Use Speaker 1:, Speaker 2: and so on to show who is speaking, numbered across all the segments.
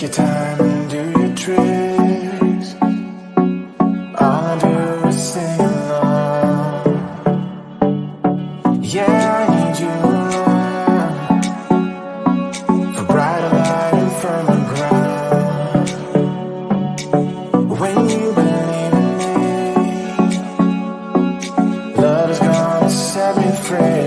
Speaker 1: your time and do your tricks. All I do is sing along. Yeah, I need you around for brighter light and firmer ground. When you believe in me, love is gonna set me free.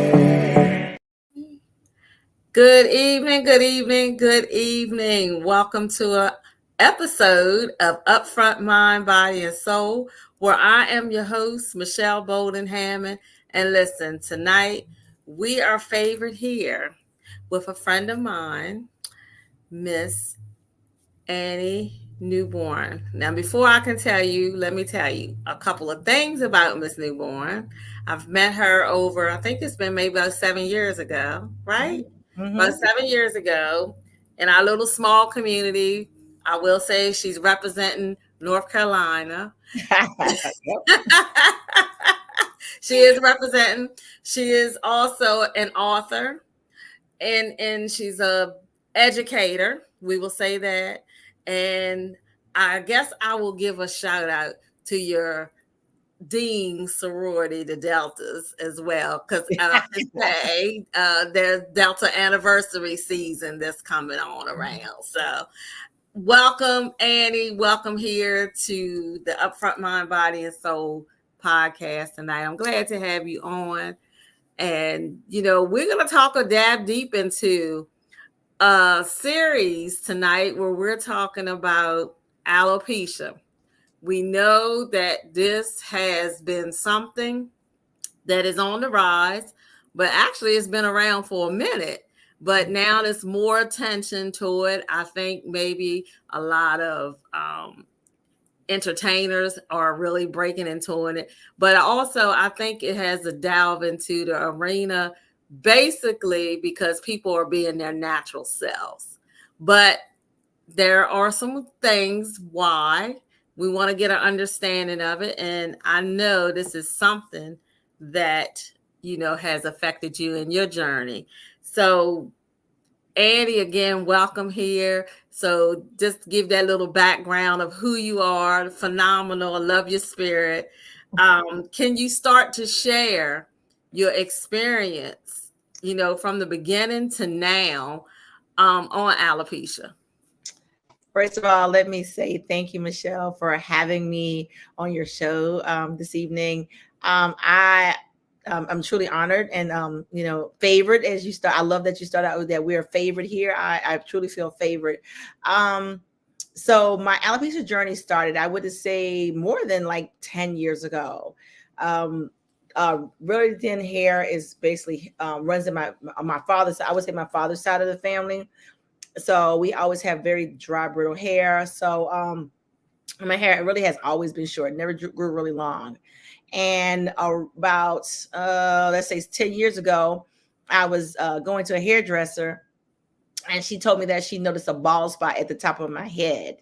Speaker 2: Good evening, good evening, good evening. Welcome to an episode of Upfront Mind, Body, and Soul, where I am your host, Michelle Bolden Hammond. And listen, tonight we are favored here with a friend of mine, Miss Annie Mewborn. Now, before I can tell you, let me tell you a couple of things about Miss Mewborn. I've met her over, I think it's been maybe about 7 years ago, right? About 7 years ago in our little small community. I will say she's representing North Carolina. She is representing. She is also an author and she's a educator. We will say that. And I guess I will give a shout out to your Dean sorority, the Deltas, as well, because I have to say there's Delta anniversary season that's coming on around. So welcome, Annie. Welcome here to the Upfront Mind, Body, and Soul podcast tonight. I'm glad to have you on. And, you know, we're going to talk a dab deep into a series tonight where we're talking about alopecia. We know that this has been something that is on the rise, but actually it's been around for a minute. But now there's more attention to it. I think maybe a lot of entertainers are really breaking into it. But also, I think it has a delve into the arena basically because people are being their natural selves. But there are some things why we want to get an understanding of it. And I know this is something that, you know, has affected you in your journey. So, Annie, again, welcome here. So just give that little background of who you are. Phenomenal. I love your spirit. Can you start to share your experience, you know, from the beginning to now on alopecia?
Speaker 3: First of all, let me say thank you, Michelle, for having me on your show this evening. I'm truly honored and, you know, favored as you start. I love that you start out with that we're favored here. I truly feel favored. So my alopecia journey started, I would say, more than like 10 years ago. Really thin hair is basically runs in my father's side. I would say my father's side of the family. So we always have very dry, brittle hair. So my hair really has always been short, never grew really long. And about, let's say 10 years ago, I was going to a hairdresser and she told me that she noticed a bald spot at the top of my head.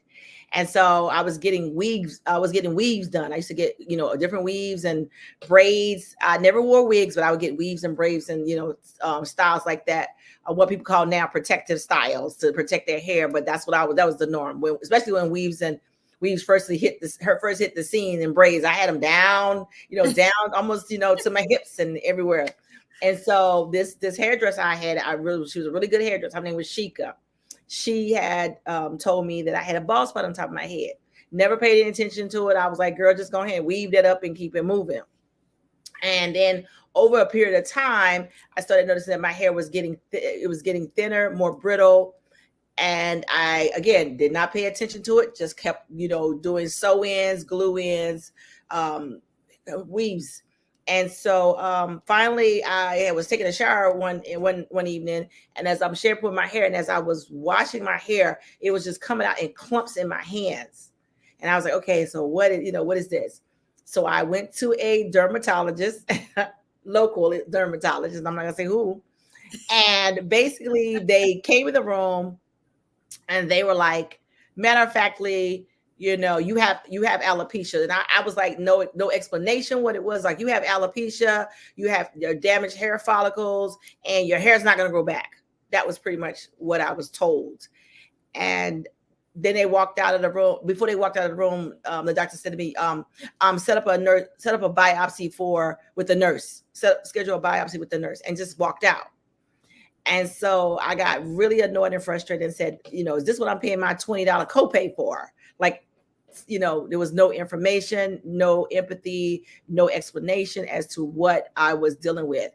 Speaker 3: And so I was getting weaves. I was getting weaves done. I used to get, you know, different weaves and braids. I never wore wigs, but I would get weaves and braids and, you know, styles like that. What people call now protective styles to protect their hair. But that's what that was the norm, especially when weaves first hit the scene in braids. I had them down, you know, down almost, you know, to my hips and everywhere. And so this hairdresser she was a really good hairdresser. Her name was Sheikah. She had told me that I had a bald spot on top of my head. Never paid any attention to it. I was like, girl, just go ahead and weave that up and keep it moving. And then over a period of time, I started noticing that my hair was getting thinner, more brittle. And I, again, did not pay attention to it. Just kept, you know, doing sew-ins, glue-ins, weaves. And so finally, I was taking a shower one evening, and as I'm shampooing my hair, and as I was washing my hair, it was just coming out in clumps in my hands. And I was like, okay, so what is this? So I went to a dermatologist, local dermatologist. I'm not gonna say who. And basically, they came in the room, and they were like, matter of factly, you know, you have alopecia. And I was like, no explanation what it was. Like, you have alopecia, you have your damaged hair follicles, and your hair's not going to grow back. That was pretty much what I was told. And then they walked out of the room. Before they walked out of the room, the doctor said to me, set up a biopsy with the nurse, schedule a biopsy with the nurse, and just walked out. And so I got really annoyed and frustrated and said, is this what I'm paying my $20 copay for? Like, there was no information, no empathy, no explanation as to what I was dealing with.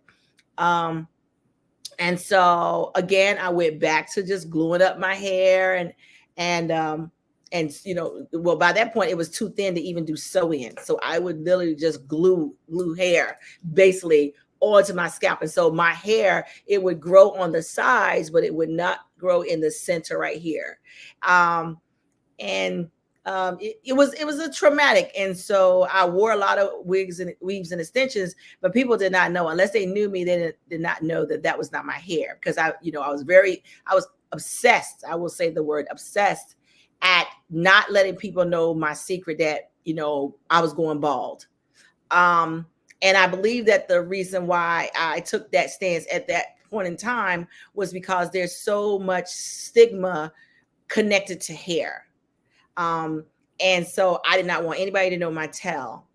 Speaker 3: And so again, I went back to just gluing up my hair and well, by that point it was too thin to even do sew-in. So I would literally just glue hair basically onto my scalp. And so my hair, it would grow on the sides, but it would not grow in the center right here. It was a traumatic. And so I wore a lot of weaves and extensions, but people did not know, unless they knew me, they did not know that was not my hair, because I was obsessed. I will say the word obsessed at not letting people know my secret that, I was going bald. And I believe that the reason why I took that stance at that point in time was because there's so much stigma connected to hair. And so I did not want anybody to know my tell.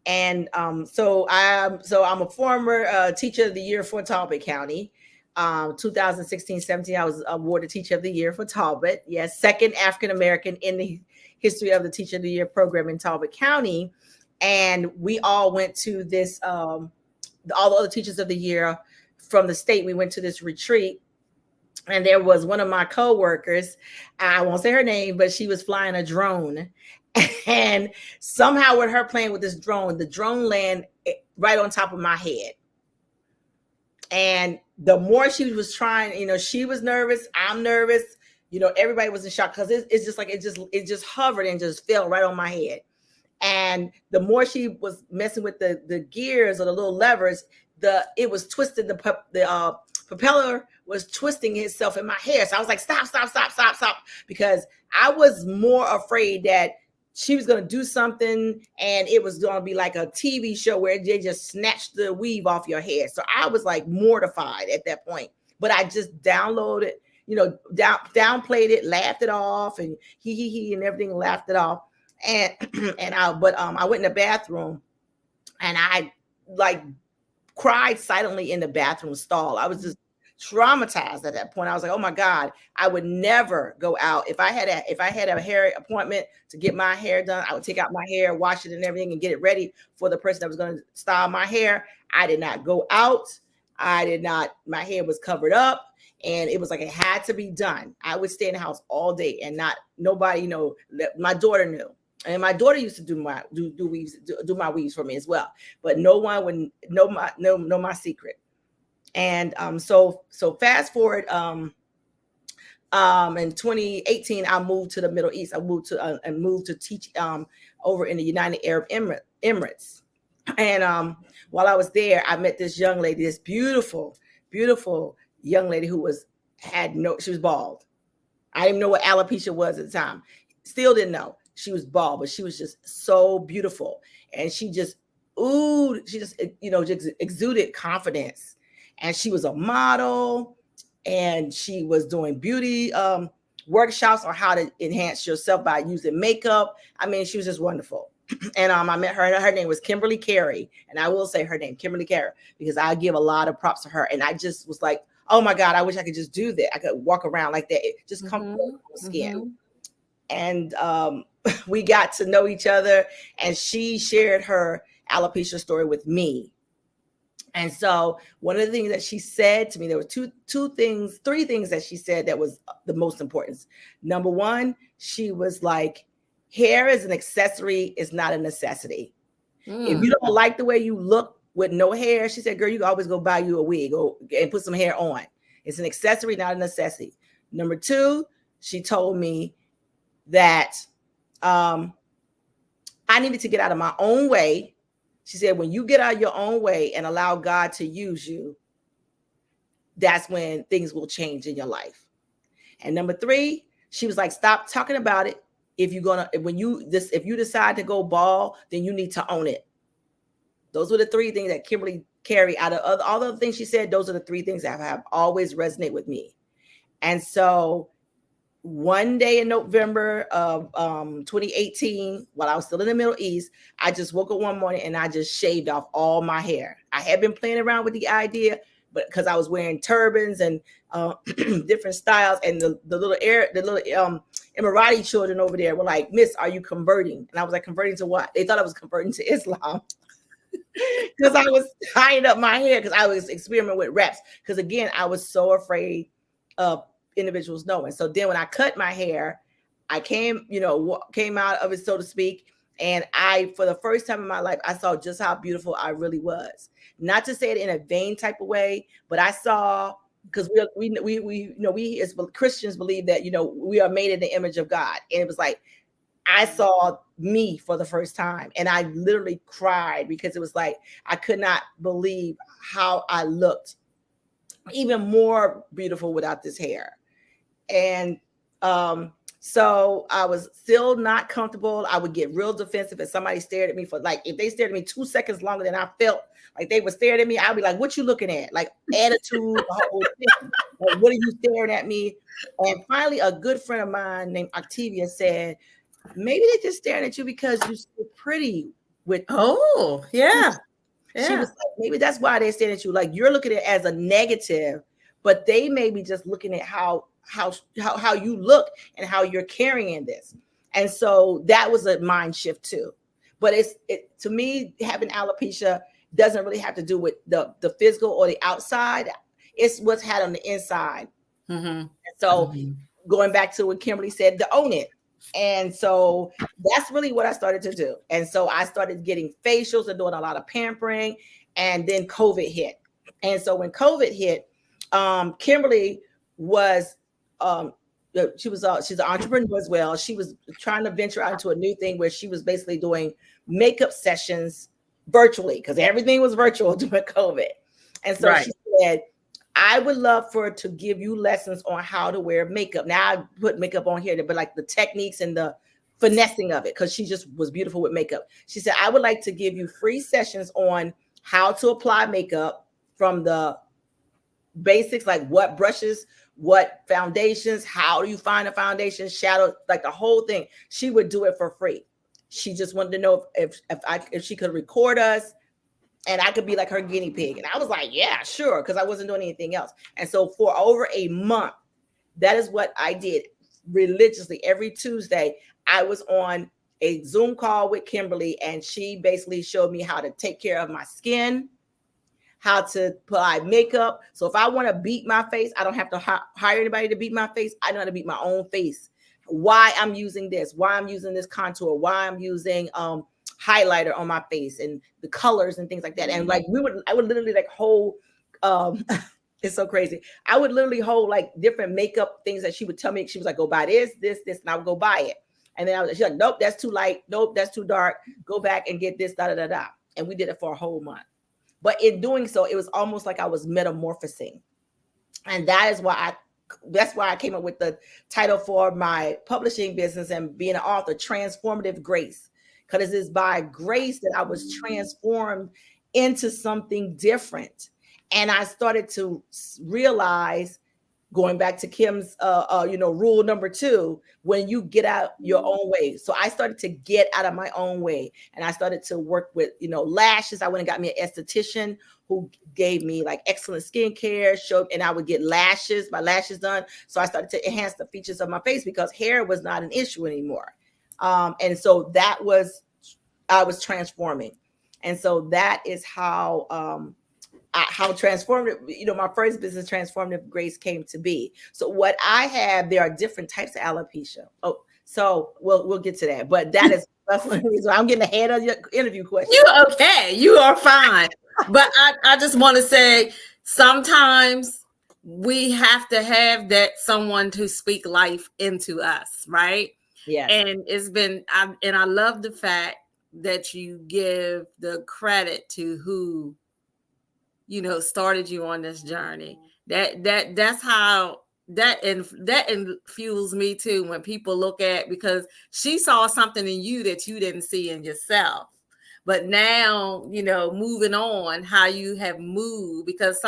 Speaker 3: And so I'm a former teacher of the year for Talbot County. 2016-17, I was awarded teacher of the year for Talbot. Yes, second African-American in the history of the teacher of the year program in Talbot County. And we all went to this, all the other teachers of the year from the state, we went to this retreat. And there was one of my coworkers, I won't say her name, but she was flying a drone. And somehow with her playing with this drone, the drone landed right on top of my head. And the more she was trying, she was nervous, I'm nervous, everybody was in shock, because it's just like it just hovered and just fell right on my head. And the more she was messing with the gears or the little levers, it was twisted. The propeller was twisting itself in my hair. So I was like, stop, because I was more afraid that she was going to do something and it was going to be like a TV show where they just snatched the weave off your hair. So I was like mortified at that point. But I just downloaded, downplayed it, laughed it off, and he and everything, laughed it off. And I went in the bathroom and I like cried silently in the bathroom stall. I was just traumatized at that point. I was like, oh my God, I would never go out. If I had a hair appointment to get my hair done, I would take out my hair, wash it and everything, and get it ready for the person that was going to style my hair. I did not go out. My hair was covered up. And it was like, it had to be done. I would stay in the house all day and nobody, my daughter knew. And my daughter used to do my weaves for me as well, but no one would know my secret. And so fast forward, in 2018, I moved to the Middle East. I moved to teach over in the United Arab Emirates. And while I was there, I met this young lady, this beautiful, beautiful young lady who she was bald. I didn't even know what alopecia was at the time. Still didn't know. She was bald, but she was just so beautiful. And she just exuded confidence. And she was a model, and she was doing beauty workshops on how to enhance yourself by using makeup. I mean, she was just wonderful. And I met her. Her name was Kimberly Carey. And I will say her name, Kimberly Carey, because I give a lot of props to her. And I just was like, oh my God, I wish I could just do that. I could walk around like that. It just comfortable skin. And we got to know each other, and she shared her alopecia story with me. And so one of the things that she said to me, there were three things that she said that was the most important. Number one, she was like, hair is an accessory, it's not a necessity. If you don't like the way you look with no hair, she said, girl, you can always go buy you a wig and put some hair on. It's an accessory, not a necessity. Number two, she told me that I needed to get out of my own way. She said, when you get out of your own way and allow God to use you, that's when things will change in your life. And number three, she was like, stop talking about it. If you decide to go bald, then you need to own it. Those were the three things that Kimberly Carey, out of all the things she said, those are the three things that have always resonated with me. And so one day in November of 2018, while I was still in the Middle East, I just woke up one morning and I just shaved off all my hair. I had been playing around with the idea, but because I was wearing turbans and different styles, and the little Emirati children over there were like, "Miss, are you converting?" And I was like, "Converting to what?" They thought I was converting to Islam because I was tying up my hair because I was experimenting with reps. Because again, I was so afraid of individuals knowing. So then when I cut my hair, I came out of it, so to speak. And for the first time in my life, I saw just how beautiful I really was. Not to say it in a vain type of way, but I saw, because we as Christians believe that, we are made in the image of God. And it was like, I saw me for the first time, and I literally cried because it was like, I could not believe how I looked even more beautiful without this hair. And so I was still not comfortable. I would get real defensive if somebody stared at me if they stared at me 2 seconds longer than I felt like they were staring at me, I'd be like, "What you looking at?" Like attitude, the whole thing. Like, what are you staring at me? And finally, a good friend of mine named Octavia said, "Maybe they're just staring at you because you're so pretty with."
Speaker 2: Oh, yeah.
Speaker 3: She was like, maybe that's why they're staring at you. Like, you're looking at it as a negative, but they may be just looking at how you look and how you're carrying this. And so that was a mind shift too. But to me, having alopecia doesn't really have to do with the physical or the outside. It's what's had on the inside.
Speaker 2: Mm-hmm.
Speaker 3: So going back to what Kimberly said, to own it. And so that's really what I started to do. And so I started getting facials and doing a lot of pampering. And then COVID hit. And so when COVID hit, Kimberly was, she's an entrepreneur as well. She was trying to venture out into a new thing where she was basically doing makeup sessions virtually, because everything was virtual during COVID. And so she said, I would love for her to give you lessons on how to wear makeup. Now I put makeup on here, but like the techniques and the finessing of it, because she just was beautiful with makeup. She said, I would like to give you free sessions on how to apply makeup, from the basics, like what brushes, what foundations, how do you find a foundation, shadow, like the whole thing. She would do it for free. She just wanted to know if she could record us, and I could be like her guinea pig. And I was like, yeah, sure, because I wasn't doing anything else. And so for over a month, that is what I did religiously. Every Tuesday, I was on a Zoom call with Kimberly, and she basically showed me how to take care of my skin, how to apply makeup. So if I want to beat my face, I don't have to hire anybody to beat my face. I know how to beat my own face. Why I'm using this, why I'm using this contour, why I'm using highlighter on my face, and the colors and things like that. And like I would literally like hold it's so crazy. I would literally hold like different makeup things that she would tell me. She was like, go buy this, and I would go buy it. And then she's like, nope, that's too light. Nope, that's too dark. Go back and get this, da da da da. And we did it for a whole month. But in doing so, it was almost like I was metamorphosing. And that's why I came up with the title for my publishing business and being an author, Transformative Grace. Because it is by grace that I was transformed into something different. And I started to realize, going back to Kim's, rule number 2, when you get out your own way. So I started to get out of my own way, and I started to work with, lashes. I went and got me an esthetician who gave me like excellent skincare, and I would get my lashes done. So I started to enhance the features of my face because hair was not an issue anymore. And so I was transforming. And so that is how transformative, my first business, Transformative Grace, came to be. So what I have, there are different types of alopecia. Oh, so we'll get to that. But that's one reason I'm getting ahead of your interview question.
Speaker 2: You're okay. You are fine. But I just want to say, sometimes we have to have that someone to speak life into us, right?
Speaker 3: Yeah.
Speaker 2: And I love the fact that you give the credit to who started you on this journey. That's how that fuels me too, when people look at, because she saw something in you that you didn't see in yourself. But now, moving on, how you have moved, because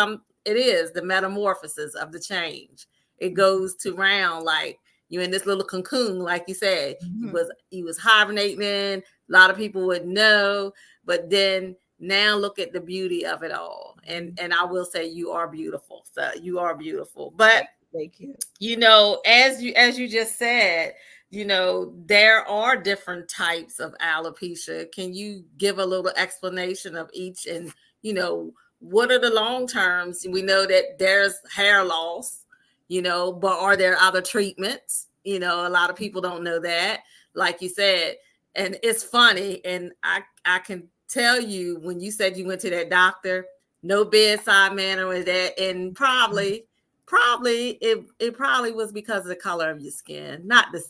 Speaker 2: it is the metamorphosis of the change. It goes to round, like, you in this little cocoon, like you said.
Speaker 3: Mm-hmm.
Speaker 2: You was hibernating. A lot of people would know, but then now look at the beauty of it all. And I will say you are beautiful. So you are beautiful. But
Speaker 3: Thank you.
Speaker 2: you know, as you just said, you know, there are different types of alopecia. Can you give a little explanation of each, and you know, what are the long terms? We know that there's hair loss, you know, but are there other treatments? You know, a lot of people don't know that, like you said. And it's funny, and I can tell you, when you said you went to that doctor, no bedside manner with that, and probably it probably was because of the color of your skin, not the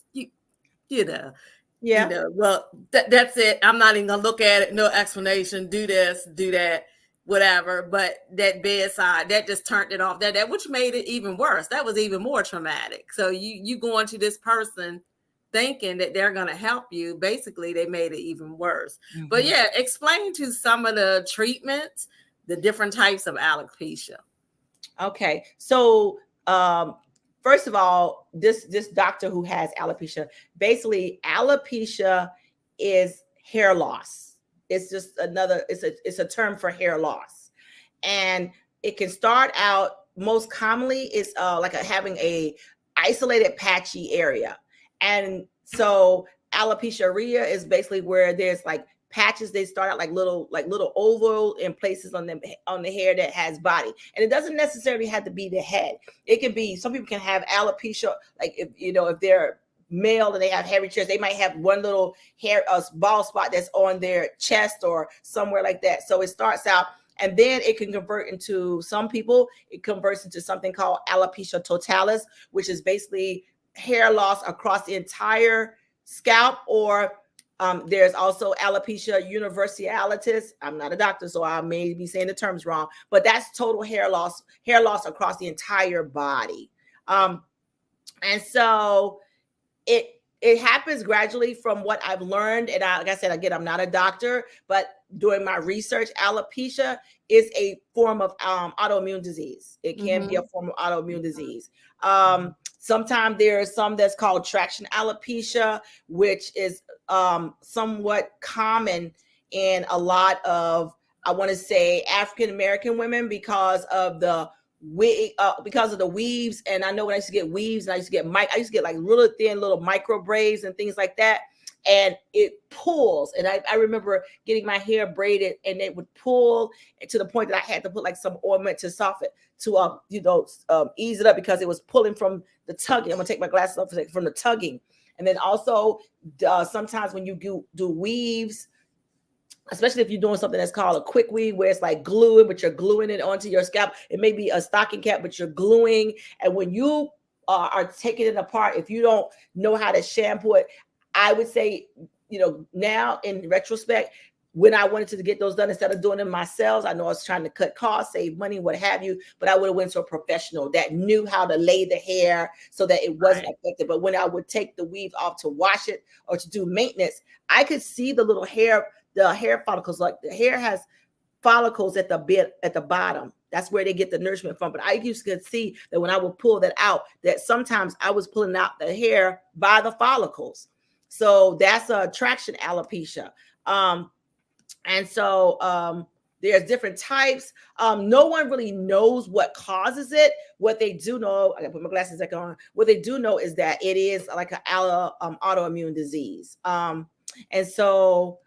Speaker 2: you know.
Speaker 3: Yeah.
Speaker 2: You know, well, that's it. I'm not even gonna look at it. No explanation. Do this, do that, whatever. But that bedside, that just turned it off. That which made it even worse. That was even more traumatic. So you going to this person thinking that they're gonna help you. Basically, they made it even worse.
Speaker 3: Mm-hmm.
Speaker 2: But yeah, explain to some of the treatments, the different types of alopecia.
Speaker 3: Okay. So first of all, this doctor who has alopecia, basically alopecia is hair loss. It's just it's a term for hair loss. And it can start out, most commonly is having a isolated patchy area. And so alopecia is basically where there's like patches. They start out like little oval in places on the hair that has body, and it doesn't necessarily have to be the head. It can be, some people can have alopecia, like if they're male and they have hairy chest, they might have one little hair bald spot that's on their chest or somewhere like that. So it starts out, and then it can convert into, some people, it converts into something called alopecia totalis, which is basically hair loss across the entire scalp. Or there's also alopecia universalis. I'm not a doctor, so I may be saying the terms wrong, but that's total hair loss across the entire body. And so it happens gradually, from what I've learned. And like I said, again, I'm not a doctor, but doing my research, alopecia is a form of autoimmune disease. It can be a form of autoimmune disease. Sometimes there's some that's called traction alopecia, which is somewhat common in a lot of, I want to say, African American women, because of the weaves. And I know when I used to get weaves, and I used to get like really thin little micro braids and things like that, and it pulls. And I remember getting my hair braided, and it would pull to the point that I had to put like some ointment to soften, to ease it up, because it was pulling from the tugging. I'm gonna take my glasses off from the tugging. And then also sometimes when you do weaves, especially if you're doing something that's called a quick weave, where it's like gluing, but you're gluing it onto your scalp. It may be a stocking cap, but you're gluing. And when you are taking it apart, if you don't know how to shampoo it, I would say, now in retrospect, when I wanted to get those done, instead of doing them myself, I know I was trying to cut costs, save money, what have you, but I would have went to a professional that knew how to lay the hair so that it wasn't affected. But when I would take the weave off to wash it or to do maintenance, I could see the little hair, the hair follicles. Like, the hair has follicles at the bottom. That's where they get the nourishment from. But I used to see that when I would pull that out, that sometimes I was pulling out the hair by the follicles. So that's a traction alopecia. And so there's different types. No one really knows what causes it. What they do know, I gotta put my glasses back on. What they do know is that it is like an autoimmune disease. And so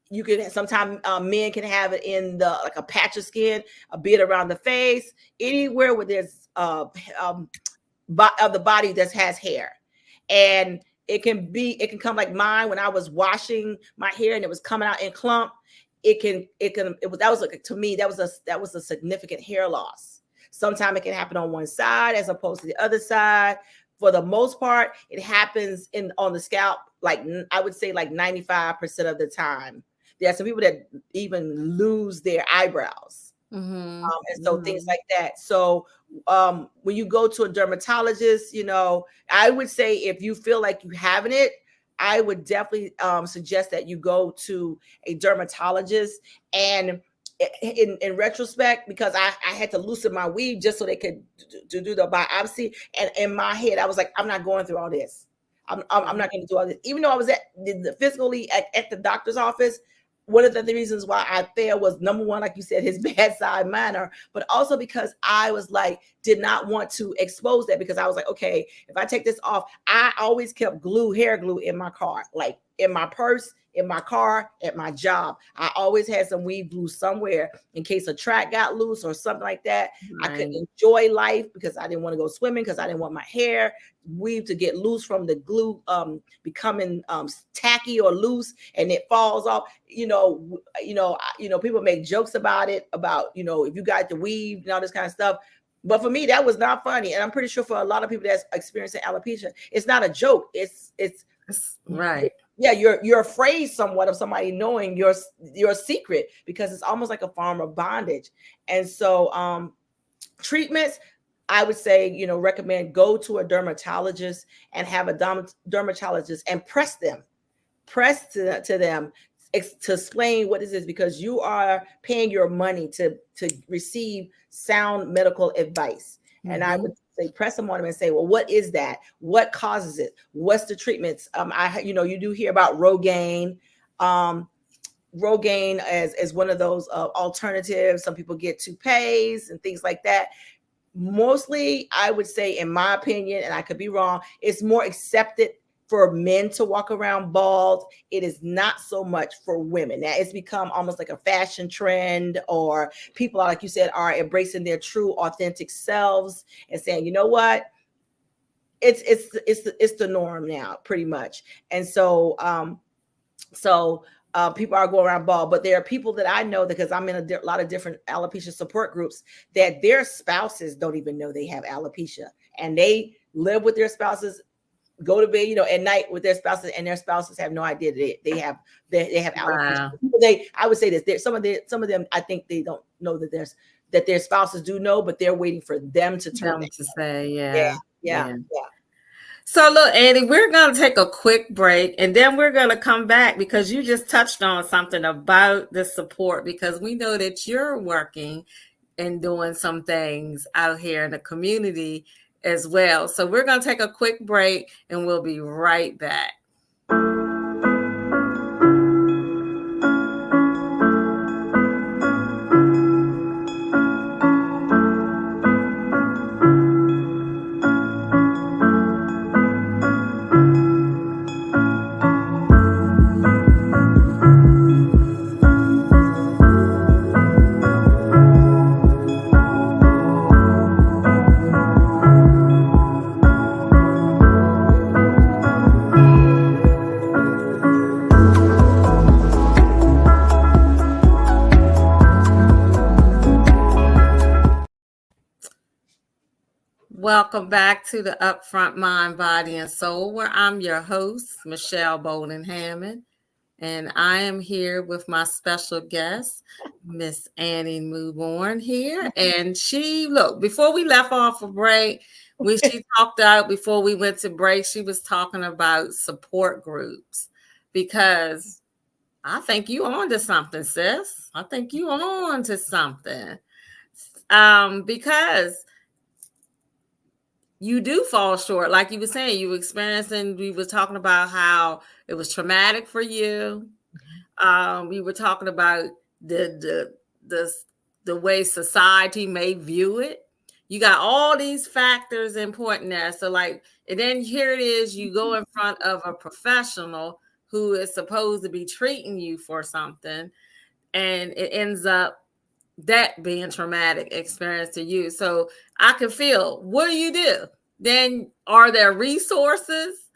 Speaker 3: you can sometimes men can have it in the, like, a patch of skin, a bit around the face, anywhere where there's of the body that has hair. And it can come like mine when I was washing my hair and it was coming out in clump. To me, that was a significant hair loss. Sometimes it can happen on one side as opposed to the other side. For the most part, it happens on the scalp, like I would say like 95% of the time. There are some people that even lose their eyebrows. And so things like that. So when you go to a dermatologist, I would say, if you feel like you having it, I would definitely suggest that you go to a dermatologist. And in retrospect, because I had to loosen my weave just so they could do the biopsy. And in my head, I was like, I'm not going through all this. I'm not going to do all this. Even though I was physically at the doctor's office, one of the reasons why I failed was, number one, like you said, his bedside manner, but also because I was like, did not want to expose that, because I was like, okay, if I take this off, I always kept hair glue in my car, like in my purse, in my car, at my job. I always had some weave glue somewhere in case a track got loose or something like that.
Speaker 2: Right.
Speaker 3: I couldn't enjoy life because I didn't want to go swimming, because I didn't want my hair weave to get loose from the glue becoming tacky or loose, and it falls off. People make jokes about it, about, if you got the weave and all this kind of stuff. But for me, that was not funny. And I'm pretty sure for a lot of people that's experiencing alopecia, it's not a joke. It's
Speaker 2: right.
Speaker 3: Yeah, you're afraid somewhat of somebody knowing your secret, because it's almost like a form of bondage. And so treatments, I would say, recommend go to a dermatologist and have a dermatologist and press to them to explain what this is, because you are paying your money to receive sound medical advice. Mm-hmm. And I would say press them on them and say, well, what is that? What causes it? What's the treatments? You do hear about Rogaine. Rogaine as one of those alternatives. Some people get toupees and things like that. Mostly, I would say, in my opinion, and I could be wrong, it's more accepted for men to walk around bald. It is not so much for women. Now it's become almost like a fashion trend, or people are, like you said, are embracing their true, authentic selves and saying, you know what, it's the norm now, pretty much. And so people are going around bald, but there are people that I know, because I'm in a lot of different alopecia support groups, that their spouses don't even know they have alopecia, and they live with their spouses, go to bed, at night with their spouses, and their spouses have no idea that they have alopecia. Wow. I would say this: some of them, I think they don't know that their spouses do know, but they're waiting for them to turn
Speaker 2: to say,
Speaker 3: yeah.
Speaker 2: So look, Annie, we're going to take a quick break, and then we're going to come back, because you just touched on something about the support, because we know that you're working and doing some things out here in the community as well. So we're going to take a quick break, and we'll be right back. Welcome back to the Upfront Mind, Body, and Soul, where I'm your host, Michelle Bolden Hammond, and I am here with my special guest, Miss Annie Mewborn here. And before we left off for break, she talked out before we went to break, she was talking about support groups, because I think you on to something, sis. I think you on to something. Because you do fall short. Like you were saying, we were talking about how it was traumatic for you. We were talking about the way society may view it. You got all these factors important there. So and then here it is, you go in front of a professional who is supposed to be treating you for something, and it ends up that being traumatic experience to you. So I can feel, what do you do? Then are there resources?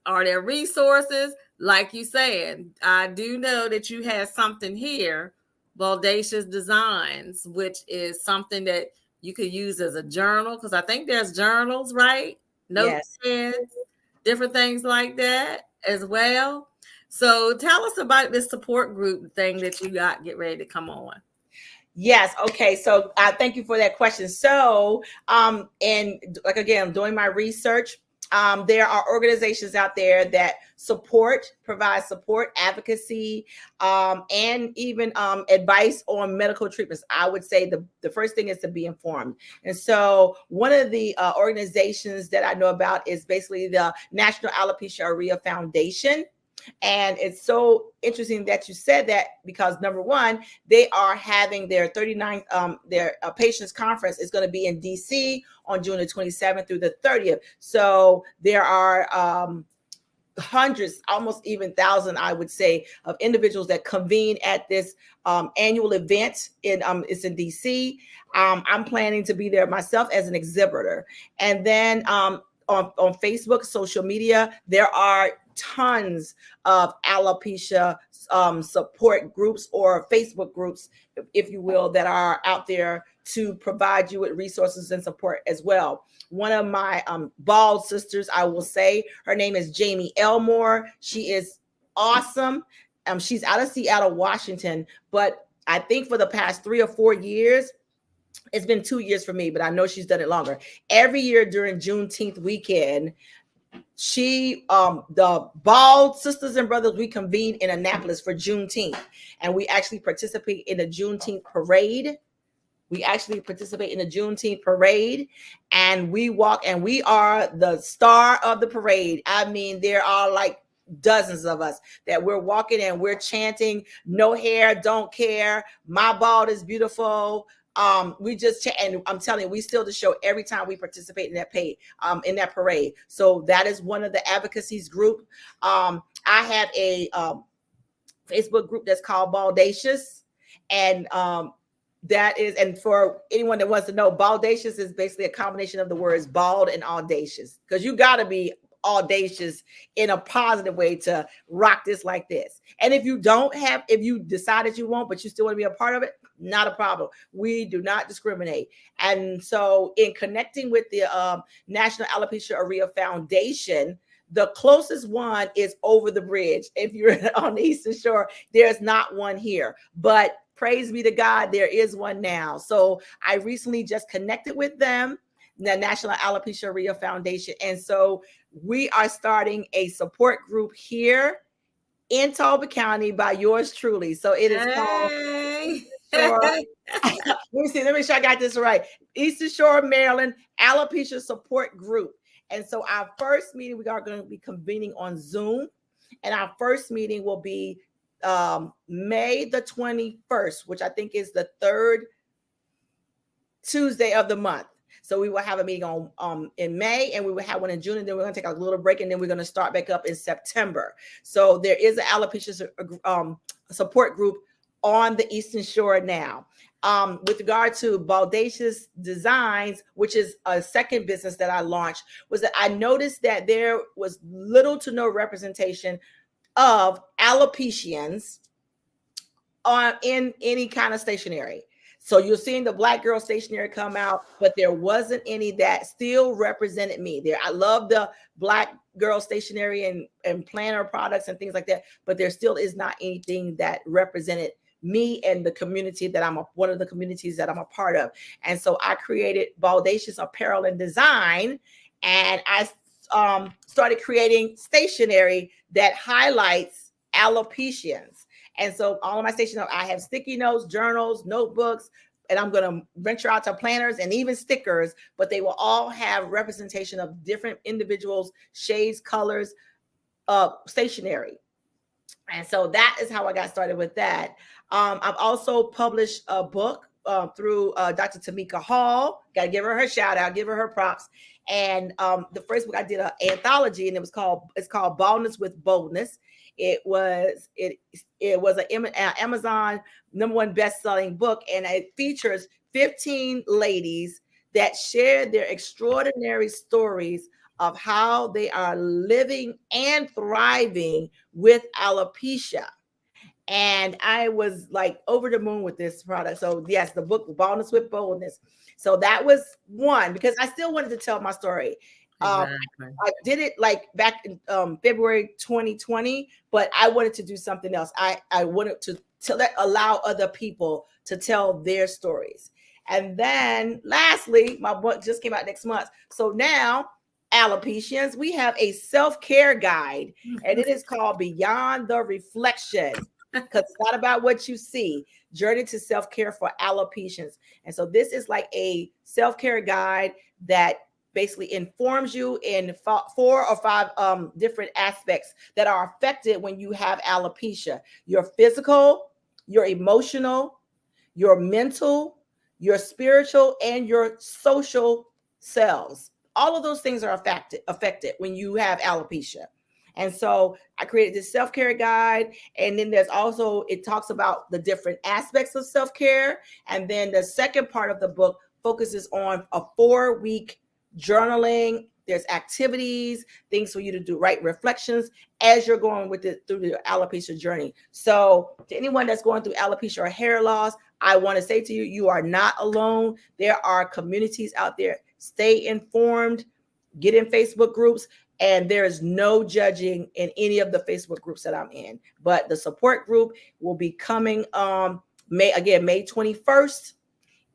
Speaker 2: Are there resources? Like you saying, I do know that you have something here, Boldacious Designs, which is something that you could use as a journal, because I think there's journals, right? Notepads, yes. Different things like that as well. So tell us about this support group thing that you got get ready to come on.
Speaker 3: Yes. Okay. So thank you for that question. So, and again, doing my research, There are organizations out there that provide support, advocacy, and even advice on medical treatments. I would say the first thing is to be informed. And so one of the organizations that I know about is basically the National Alopecia.She Foundation. And it's so interesting that you said that, because number one, they are having their 39th their patients conference is going to be in DC on June the 27th through the 30th. So there are hundreds, almost even thousand, I would say, of individuals that convene at this annual event it's in DC. I'm planning to be there myself as an exhibitor. And then on Facebook, social media, there are tons of alopecia support groups, or Facebook groups, if you will, that are out there to provide you with resources and support as well. One of my bald sisters, I will say, her name is Jamie Elmore. She is awesome. She's out of Seattle, Washington, but I think for the past 3 or 4 years, it's been 2 years for me, but I know she's done it longer. Every year during Juneteenth weekend, the Bald Sisters and Brothers, we convene in Annapolis for Juneteenth, and we actually participate in the Juneteenth parade. And we walk, and we are the star of the parade. I mean, there are like dozens of us that we're walking and we're chanting, "No hair, don't care. My bald is beautiful." We just and I'm telling you, we still the show every time we participate in that parade. So that is one of the advocacies group. I have a Facebook group that's called Boldacious, and that is, and for anyone that wants to know, Boldacious is basically a combination of the words bald and audacious, because you got to be audacious in a positive way to rock this like this. And if you decided you won't, but you still want to be a part of it, not a problem. We do not discriminate. And so in connecting with the National Alopecia.She Foundation, the closest one is over the bridge. If you're on the Eastern Shore, there's not one here, but praise be to God, there is one now. So I recently just connected with them, the National Alopecia.She Foundation. And so we are starting a support group here in Talbot County by yours truly. So it is called let me make sure I got this right. EasterShore, Maryland Alopecia Support Group. And so our first meeting, we are going to be convening on Zoom. And our first meeting will be May the 21st, which I think is the third Tuesday of the month. So we will have a meeting on in May, and we will have one in June, and then we're going to take a little break, and then we're going to start back up in September. So there is an alopecia support group on the Eastern Shore now. With regard to Boldacious Designs, which is a second business that I launched, was that I noticed that there was little to no representation of alopecians in any kind of stationery. So you're seeing the Black girl stationery come out, but there wasn't any that still represented me. I love the Black girl stationery and planner products and things like that, but there still is not anything that represented me and the community that one of the communities that I'm a part of. And so I created Boldacious Apparel and Design, and I started creating stationery that highlights alopecians. And so all of my stationery, I have sticky notes, journals, notebooks, and I'm going to venture out to planners and even stickers, but they will all have representation of different individuals, shades, colors, stationery. And so that is how I got started with that. I've also published a book through Dr. Tamika Hall. Got to give her shout out, give her props. And the first book I did an anthology, and it's called Baldness with Boldness. It was an Amazon #1 best-selling book, and it features 15 ladies that share their extraordinary stories of how they are living and thriving with alopecia. And I was like over the moon with this product. So yes, the book Baldness with Boldness. So that was one, because I still wanted to tell my story. Exactly. I did it like back in February 2020, but I wanted to do something else. I wanted to allow other people to tell their stories. And then lastly, my book just came out next month. So now alopecians, we have a self-care guide, and it is called Beyond the Reflection, because it's not about what you see. Journey to Self-Care for Alopecians. And so this is like a self-care guide that basically informs you in 4 or 5 different aspects that are affected when you have alopecia: your physical, your emotional, your mental, your spiritual, and your social cells. All of those things are affected when you have alopecia. And so I created this self-care guide. And then there's also, it talks about the different aspects of self-care. And then the second part of the book focuses on a 4-week journaling. There's activities, things for you to do, write reflections as you're going with it through the alopecia journey. So to anyone that's going through alopecia or hair loss, I want to say to you, you are not alone. There are communities out there. Stay informed, get in Facebook groups, and there is no judging in any of the Facebook groups that I'm in. But the support group will be coming May 21st.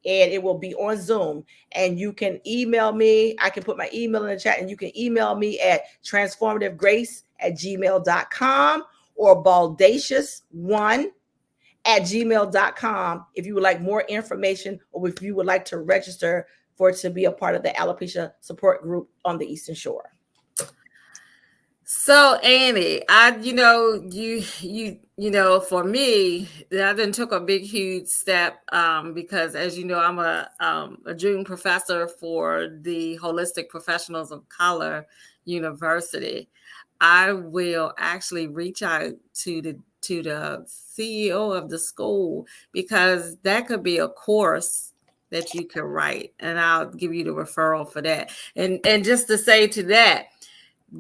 Speaker 3: And it will be on Zoom. And you can email me. I can put my email in the chat, and you can email me at transformativegrace@gmail.com or Boldacious1@gmail.com if you would like more information, or if you would like to register to be a part of the alopecia support group on the Eastern Shore.
Speaker 2: So Annie, for me, I then took a big, huge step because, as you know, I'm a adjunct professor for the Holistic Professionals of Color University. I will actually reach out to the CEO of the school, because that could be a course that you can write, and I'll give you the referral for that. And just to say to that,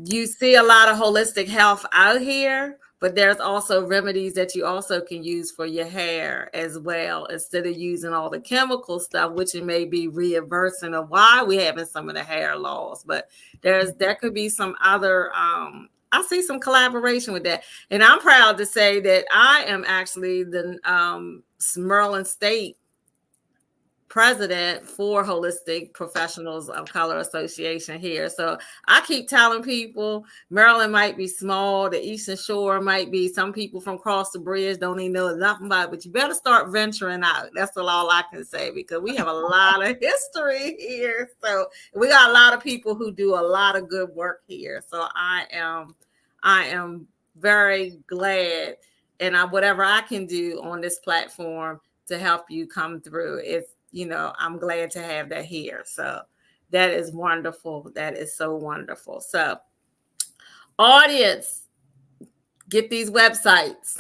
Speaker 2: you see a lot of holistic health out here, but there's also remedies that you also can use for your hair as well, instead of using all the chemical stuff, which it may be reversing of why we're having some of the hair loss. But there could be some other, I see some collaboration with that. And I'm proud to say that I am actually the Maryland State president for Holistic Professionals of Color Association here. So I keep telling people Maryland might be small, the Eastern Shore might be, some people from across the bridge don't even know nothing about it, but you better start venturing out. That's all I can say, because we have a lot of history here. So we got a lot of people who do a lot of good work here. So I am very glad, and whatever I can do on this platform to help you come through, I'm glad to have that here. So that is wonderful. That is so wonderful. So audience, get these websites,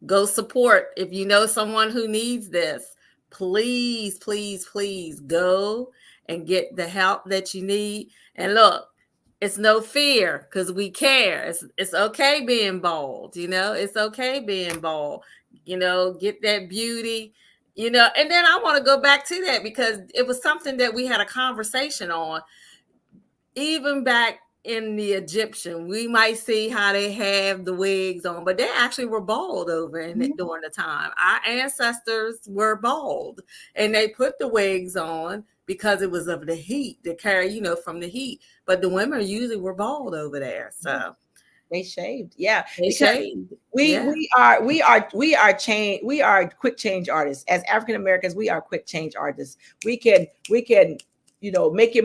Speaker 2: go support. If you know someone who needs this, please, please, please go and get the help that you need. And look, it's no fear, because we care. It's okay being bald, it's okay being bald, get that beauty. And then I want to go back to that, because it was something that we had a conversation on. Even back in the Egyptian, we might see how they have the wigs on, but they actually were bald during the time. Our ancestors were bald, and they put the wigs on because it was of the heat, to carry, from the heat. But the women usually were bald over there. So
Speaker 3: they shaved. Yeah.
Speaker 2: They shaved.
Speaker 3: We are quick change artists. As African Americans, we are quick change artists. We can make it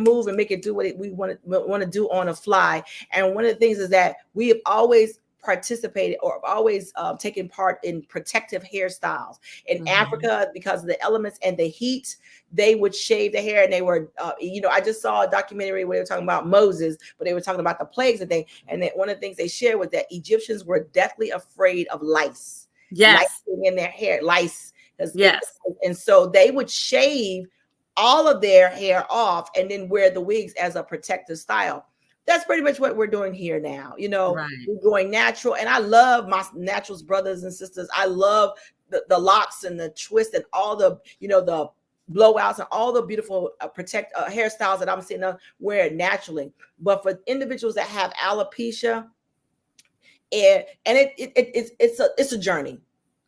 Speaker 3: move and make it do what we want to do on a fly. And one of the things is that we have always participated, or always taken part in protective hairstyles. In Africa, because of the elements and the heat, they would shave the hair, and they were, I just saw a documentary where they were talking about Moses, but they were talking about the plagues and things. And then one of the things they shared was that Egyptians were deathly afraid of lice.
Speaker 2: Yes.
Speaker 3: Lice in their hair, lice.
Speaker 2: Yes.
Speaker 3: And so they would shave all of their hair off and then wear the wigs as a protective style. That's pretty much what we're doing here now.
Speaker 2: Right.
Speaker 3: We're going natural. And I love my naturals brothers and sisters. I love the locks and the twist and all the, the blowouts and all the beautiful hairstyles that I'm seeing them wear naturally. But for individuals that have alopecia, it's a journey.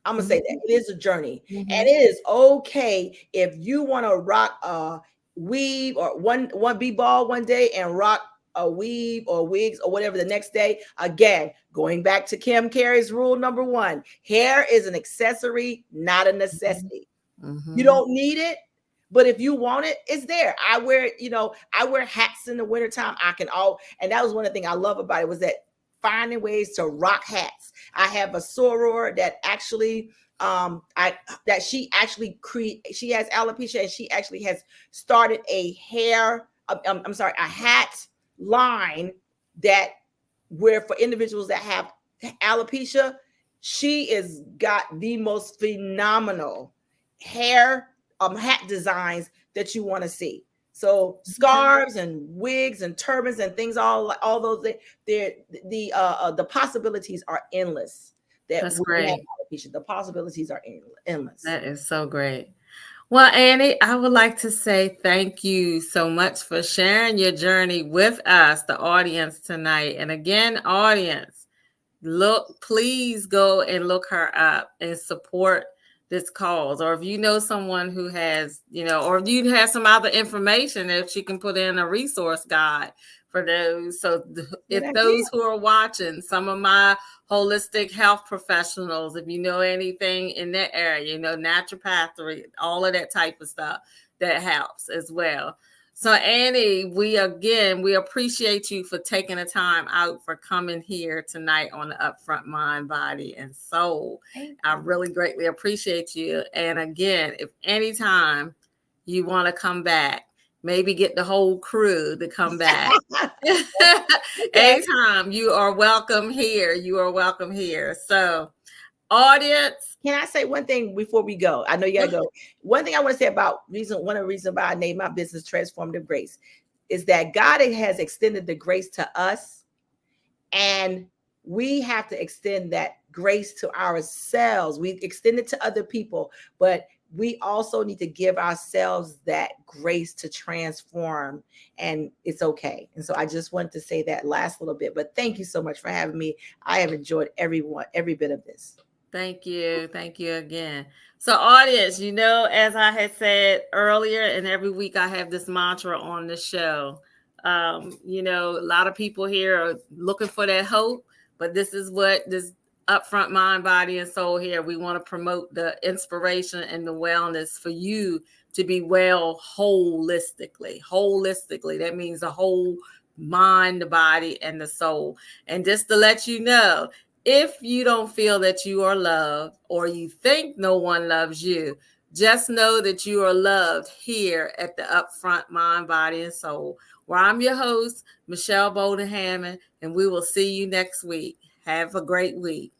Speaker 3: I'm gonna say that it is a journey, and it is okay if you want to rock a weave, or one be bald one day and rock a weave or wigs or whatever the next day. Again, going back to Kim Carey's rule number 1, hair is an accessory, not a necessity. You don't need it, but if you want it, it's there. I wear, I wear hats in the wintertime. And that was one of the things I love about it, was that finding ways to rock hats. I have a soror that actually she has alopecia, and she actually has started a hat line that where for individuals that have alopecia. She is got the most phenomenal hat designs that you want to see. So scarves and wigs and turbans and things, all those, the possibilities are endless.
Speaker 2: That's great.
Speaker 3: The possibilities are endless.
Speaker 2: That is so great. Well, Annie, I would like to say thank you so much for sharing your journey with us, the audience, tonight. And again, audience, please go and look her up and support this cause. Or if you know someone who has, or if you have some other information that she can put in a resource guide for those. So if those who are watching, some of my holistic health professionals, if you know anything in that area, naturopathy, all of that type of stuff, that helps as well. So Annie, we appreciate you for taking the time out for coming here tonight on the Upfront Mind, Body, and Soul. I really greatly appreciate you. And again, if anytime you want to come back, maybe get the whole crew to come back. Anytime, you are welcome here. You are welcome here. So, audience.
Speaker 3: Can I say one thing before we go? I know you gotta go. One thing I want to say about one of the reasons why I named my business Transformative Grace is that God has extended the grace to us, and we have to extend that grace to ourselves. We extend it to other people, but we also need to give ourselves that grace to transform, and it's okay. And so I just wanted to say that last little bit, but thank you so much for having me. I have enjoyed every bit of this.
Speaker 2: Thank you. Thank you again. So audience, as I had said earlier, and every week I have this mantra on the show. A lot of people here are looking for that hope, but this is what this Upfront Mind, Body, and Soul here. We want to promote the inspiration and the wellness for you to be well holistically. Holistically, that means the whole mind, the body, and the soul. And just to let you know, if you don't feel that you are loved, or you think no one loves you, just know that you are loved here at the Upfront Mind, Body, and Soul, where I'm your host, Michelle Bolden Hammond, and we will see you next week. Have a great week.